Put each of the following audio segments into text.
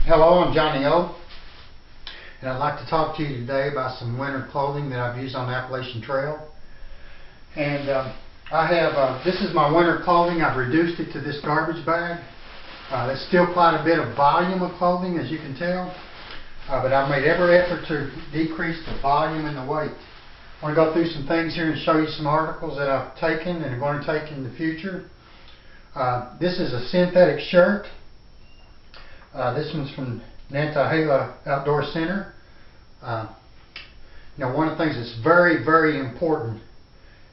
Hello, I'm Johnny O, and I'd like to talk to you today about some winter clothing that I've used on the Appalachian Trail. And I have, this is my winter clothing. I've reduced it to this garbage bag. There's still quite a bit of volume of clothing, as you can tell, but I've made every effort to decrease the volume and the weight. I want to go through some things here and show you some articles that I've taken and are going to take in the future. This is a synthetic shirt. This one's from Nantahala Outdoor Center. One of the things that's very, very important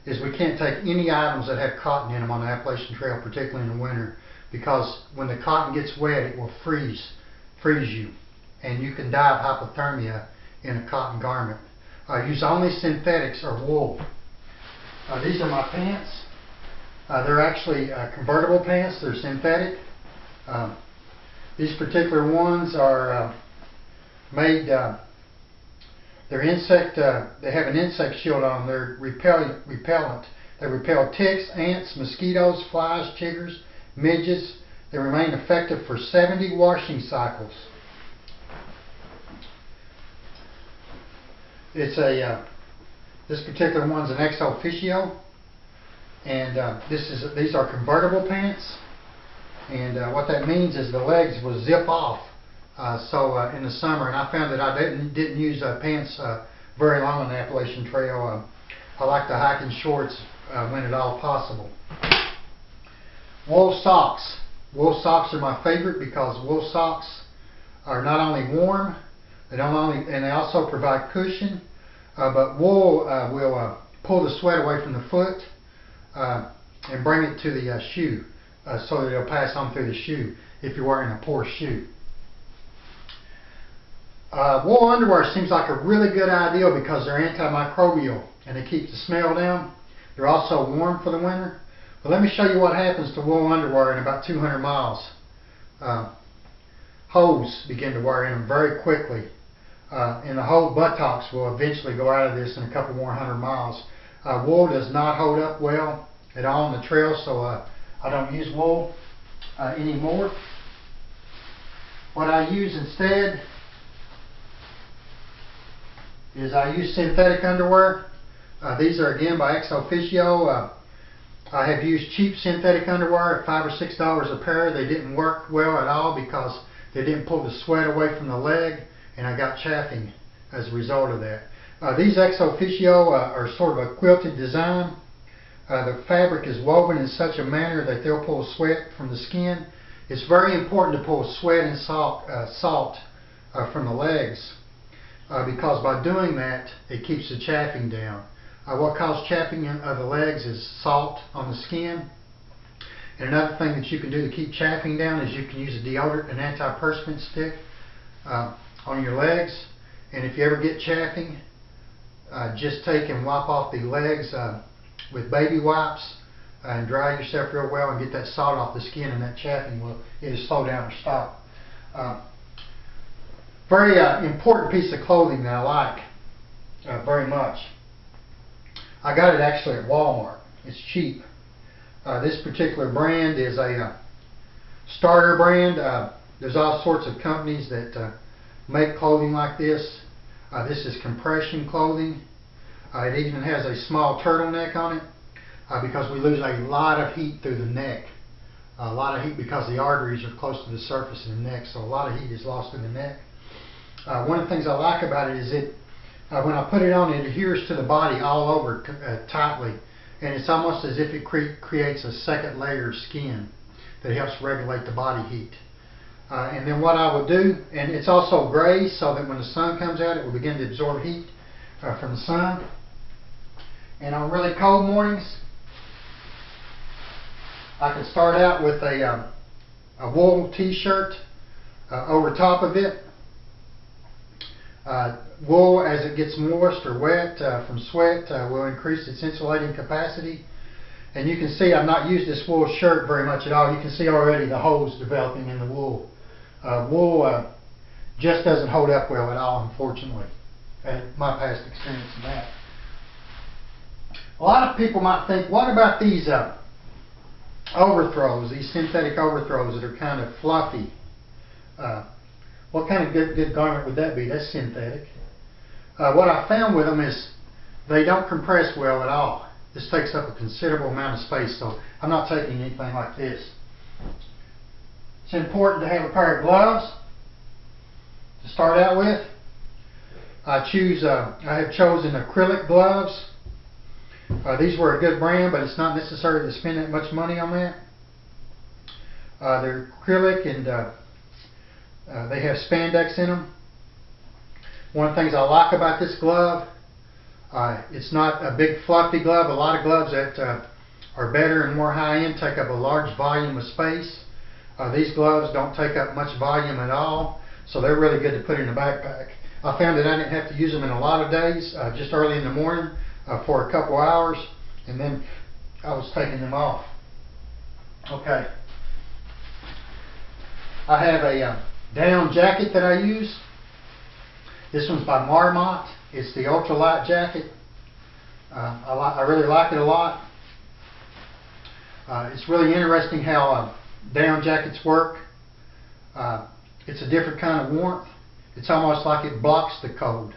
is we can't take any items that have cotton in them on the Appalachian Trail, particularly in the winter, because when the cotton gets wet, it will freeze you, and you can die of hypothermia in a cotton garment. Use only synthetics or wool. These are my pants. They're actually convertible pants. They're synthetic. These particular ones are made, they're insect, they have an insect shield on them. They're repellent. They repel ticks, ants, mosquitoes, flies, chiggers, midges. They remain effective for 70 washing cycles. It's a, this particular one's an ex officio, and these are convertible pants. And what that means is the legs will zip off. In the summer, and I found that I didn't use pants very long on the Appalachian Trail. I like to hike in shorts when at all possible. Wool socks. Wool socks are my favorite because wool socks are not only warm, and they also provide cushion, but wool will pull the sweat away from the foot and bring it to the shoe. So that it'll pass on through the shoe if you're wearing a poor shoe. Wool underwear seems like a really good idea because they're antimicrobial and they keep the smell down. They're also warm for the winter. But let me show you what happens to wool underwear in about 200 miles. Holes begin to wear in them very quickly. And the whole buttocks will eventually go out of this in a couple more 100 miles. Wool does not hold up well at all on the trail, so I don't use wool anymore. What I use instead is I use synthetic underwear. These are again by ex officio. I have used cheap synthetic underwear at $5 or $6 a pair. They didn't work well at all because they didn't pull the sweat away from the leg, and I got chafing as a result of that. These ex officio are sort of a quilted design. The fabric is woven in such a manner that they'll pull sweat from the skin. It's very important to pull sweat and salt from the legs because by doing that it keeps the chafing down. What causes chafing of the legs is salt on the skin. And another thing that you can do to keep chafing down is you can use a deodorant, an antiperspirant stick on your legs. And if you ever get chafing, just take and wipe off the legs with baby wipes and dry yourself real well and get that salt off the skin, and that chafing will either slow down or stop. Very important piece of clothing that I like very much. I got it actually at Walmart. It's cheap. This particular brand is a starter brand. There's all sorts of companies that make clothing like this. This is compression clothing. It even has a small turtleneck on it because we lose a lot of heat through the neck. A lot of heat because the arteries are close to the surface of the neck, so a lot of heat is lost in the neck. One of the things I like about it is when I put it on, it adheres to the body all over tightly, and it's almost as if it creates a second layer of skin that helps regulate the body heat. And then what I would do, and it's also gray so that when the sun comes out it will begin to absorb heat from the sun. And on really cold mornings, I can start out with a wool t-shirt over top of it. Wool, as it gets moist or wet from sweat, will increase its insulating capacity. And you can see I've not used this wool shirt very much at all. You can see already the holes developing in the wool. Wool just doesn't hold up well at all, unfortunately. My past experience in that. A lot of people might think, what about these overthrows, these synthetic overthrows that are kind of fluffy? What kind of good garment would that be? That's synthetic. What I found with them is they don't compress well at all. This takes up a considerable amount of space, so I'm not taking anything like this. It's important to have a pair of gloves to start out with. I have chosen acrylic gloves. These were a good brand, but it's not necessary to spend that much money on that. They're acrylic and they have spandex in them. One of the things I like about this glove, it's not a big fluffy glove. A lot of gloves that are better and more high-end take up a large volume of space. These gloves don't take up much volume at all, so they're really good to put in a backpack. I found that I didn't have to use them in a lot of days, just early in the morning for a couple hours, and then I was taking them off. Okay. I have a down jacket that I use. This one's by Marmot. It's the ultralight jacket. I really like it a lot. It's really interesting how down jackets work. It's a different kind of warmth. It's almost like it blocks the cold.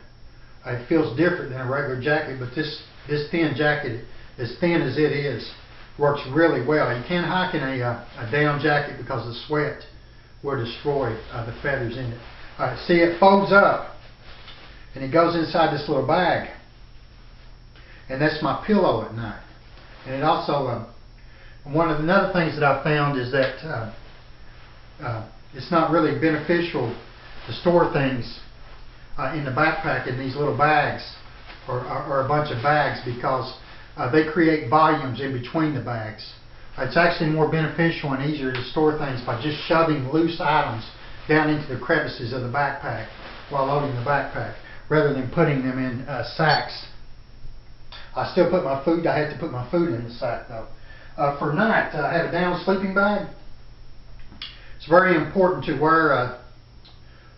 It feels different than a regular jacket, but this thin jacket, as thin as it is, works really well. You can't hike in a down jacket because the sweat will destroy the feathers in it. See, it folds up and it goes inside this little bag, and that's my pillow at night. And it also, another things that I found is that it's not really beneficial to store things in the backpack in these little bags or a bunch of bags, because they create volumes in between the bags. It's actually more beneficial and easier to store things by just shoving loose items down into the crevices of the backpack while loading the backpack, rather than putting them in sacks. I still put my food, I had to put my food in the sack though. For night, I have a down sleeping bag. It's very important to wear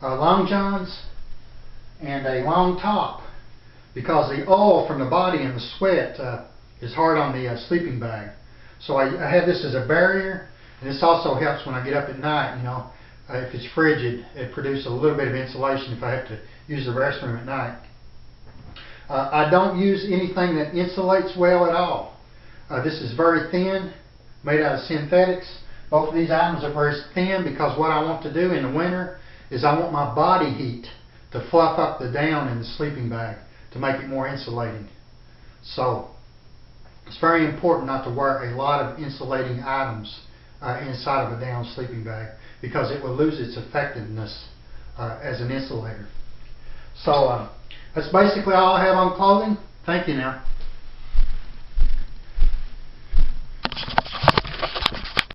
long johns and a long top, because the oil from the body and the sweat is hard on the sleeping bag. So I have this as a barrier, and this also helps when I get up at night. You know, if it's frigid, it produces a little bit of insulation if I have to use the restroom at night. I don't use anything that insulates well at all. This is very thin, made out of synthetics. Both of these items are very thin because what I want to do in the winter is I want my body heat to fluff up the down in the sleeping bag to make it more insulating. So it's very important not to wear a lot of insulating items inside of a down sleeping bag, because it will lose its effectiveness as an insulator. So that's basically all I have on clothing. Thank you now.